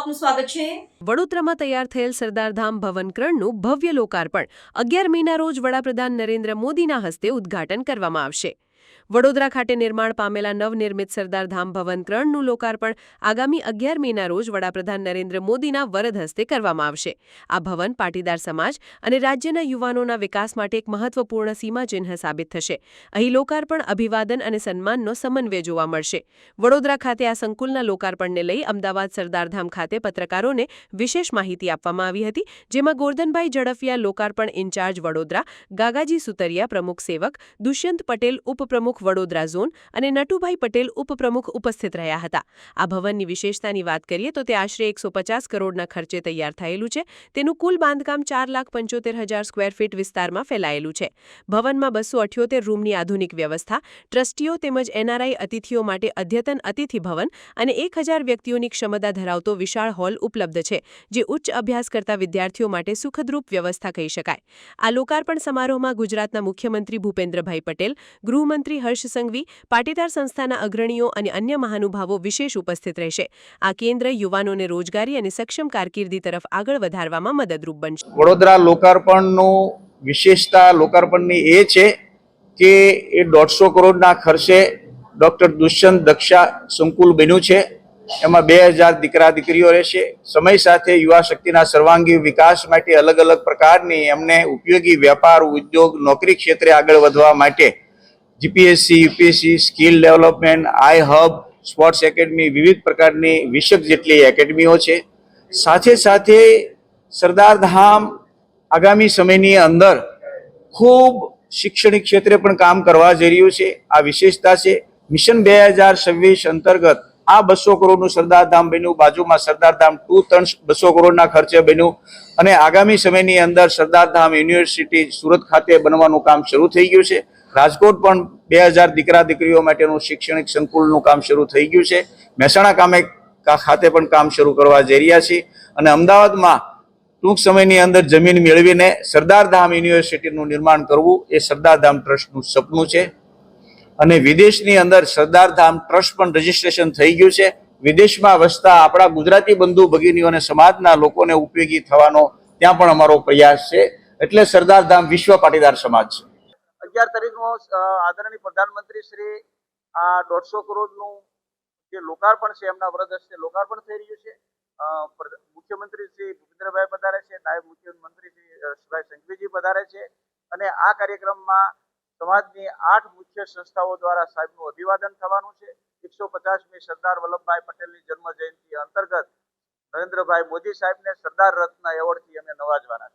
આપનું સ્વાગત છે। વડોદરામાં તૈયાર થયેલ સરદારધામ ભવન ક્રણનું ભવ્ય લોકાર્પણ 11 મેના રોજ વડાપ્રધાન નરેન્દ્ર મોદીના હસ્તે ઉદ્ઘાટન કરવામાં આવશે। વડોદરા ખાતે નિર્માણ પામેલા નવનિર્મિત સરદારધામ ભવન ક્રણનું લોકાર્પણ આગામી 11 મેના રોજ વડાપ્રધાન નરેન્દ્ર મોદીના વરદ હસ્તે કરવામાં આવશે। આ ભવન પાટીદાર સમાજ અને રાજ્યના યુવાનોના વિકાસ માટે એક મહત્વપૂર્ણ સીમાચિહ્ન સાબિત થશે। અહીં લોકાર્પણ, અભિવાદન અને સન્માનનો સમન્વય જોવા મળશે। વડોદરા ખાતે આ સંકુલના લોકાર્પણને લઈ અમદાવાદ સરદારધામ ખાતે પત્રકારોને વિશેષ માહિતી આપવામાં આવી હતી, જેમાં ગોરધનભાઈ ઝડફિયા લોકાર્પણ ઇન્ચાર્જ વડોદરા, ગાગાજી સુતરિયા પ્રમુખ સેવક, દુષ્યંત પટેલ ઉપપ્રમુખ વડોદરા ઝોન અને નટુભાઈ પટેલ ઉપપ્રમુખ ઉપસ્થિત રહ્યા હતા। આ ભવનની વિશેષતાની વાત કરીએ તો તે આશરે 150 કરોડના ખર્ચે તૈયાર થયેલું છે। તેનું કુલ બાંધકામ 4,75,000 સ્ક્વેર ફીટ વિસ્તારમાં ફેલાયેલું છે। ભવનમાં 278 રૂમની આધુનિક વ્યવસ્થા, ટ્રસ્ટીઓ તેમજ એનઆરઆઈ અતિથિઓ માટે અદ્યતન અતિથિ ભવન અને 1000 વ્યક્તિઓની ક્ષમતા ધરાવતો વિશાળ હોલ ઉપલબ્ધ છે, જે ઉચ્ચ અભ્યાસ કરતા વિદ્યાર્થીઓ માટે સુખદરૂપ વ્યવસ્થા કહી શકાય। આ લોકાર્પણ સમારોહમાં ગુજરાતના મુખ્યમંત્રી ભૂપેન્દ્રભાઈ પટેલ, ગૃહમંત્રી હર્ષ સંઘવી, પાટીદાર સંસ્થાના અગ્રણીઓ અને અન્ય મહાનુભાવો વિશેષ ઉપસ્થિત રહેશે। આ કેન્દ્ર યુવાનોને રોજગારી અને સક્ષમ કારકિર્દી તરફ આગળ વધારવામાં મદદરૂપ બનશે। વડોદરા લોકાર્પણનું વિશેષતા લોકાર્પણની એ છે કે એ 150 કરોડના ખર્ચે ડોક્ટર દુષ્યંત દક્ષા સંકુલ બન્યું છે। એમાં 2000 દીકરા દીકરીઓ રહેશે। સમય સાથે યુવા શક્તિના સર્વાંગી વિકાસ માટે અલગ અલગ પ્રકારની એમને ઉપયોગી વેપાર, ઉદ્યોગ, નોકરી ક્ષેત્રે આગળ વધવા માટે જીપીએસસી, યુપીએસસી, સ્કિલ ડેવલપમેન્ટ, આઈ હબ, સ્પોર્ટ્સ એકેડમી, વિવિધ પ્રકારની 20 જેટલી એકેડમીઓ છે। સાથે સાથે સરદારધામ આગામી સમયની અંદર ખૂબ શૈક્ષણિક ક્ષેત્રે પણ કામ કરવા જઈ રહ્યું છે। આ વિશેષતા છે। મિશન 2026 અંતર્ગત આ 200 કરોડનું સરદારધામ બન્યું। બાજુમાં સરદારધામ 200 કરોડના ખર્ચે બન્યું અને આગામી સમયની અંદર સરદારધામ યુનિવર્સિટી સુરત ખાતે બનવાનું કામ શરૂ થઈ ગયું છે। રાજકોટ પણ 2000 દીકરા દીકરીઓ માટેનું શૈક્ષણિક સંકુલનું કામ શરૂ થઈ ગયું છે। મહેસાણા ખાતે પણ કામ શરૂ કરવા જઈ રહ્યા છીએ અને અમદાવાદમાં ટૂંક સમયની અંદર જમીન મેળવીને સરદારધામ યુનિવર્સિટીનું નિર્માણ કરવું એ સરદારધામ ટ્રસ્ટનું સપનું છે। અને વિદેશની અંદર સરદારધામ ટ્રસ્ટ પણ રજીસ્ટ્રેશન થઈ ગયું છે। વિદેશમાં વસતા આપણા ગુજરાતી બંધુ ભગીનીઓ અને સમાજના લોકોને ઉપયોગી થવાનો ત્યાં પણ અમારો પ્રયાસ છે। એટલે સરદારધામ વિશ્વ પાટીદાર સમાજ છે। 11 તારીખનો આદરણીય પ્રધાનમંત્રી શ્રી આ 150 કરોડનું જે લોકાર્પણ છે એમના વરદ હસ્તે લોકાર્પણ થઈ રહ્યું છે। મુખ્યમંત્રી શ્રી ભૂપેન્દ્રભાઈ પધારે છે, નાયબ મુખ્યમંત્રી શ્રી હર્ષભાઈ સંઘવીજી પધારે છે અને આ કાર્યક્રમમાં સમાજની 8 મુખ્ય સંસ્થાઓ દ્વારા સાહેબનું અભિવાદન થવાનું છે। 150મી સરદાર વલ્લભભાઈ પટેલની જન્મ જયંતિ અંતર્ગત નરેન્દ્રભાઈ મોદી સાહેબને સરદાર રત્ન એવોર્ડથી અમે નવાજવાના છે।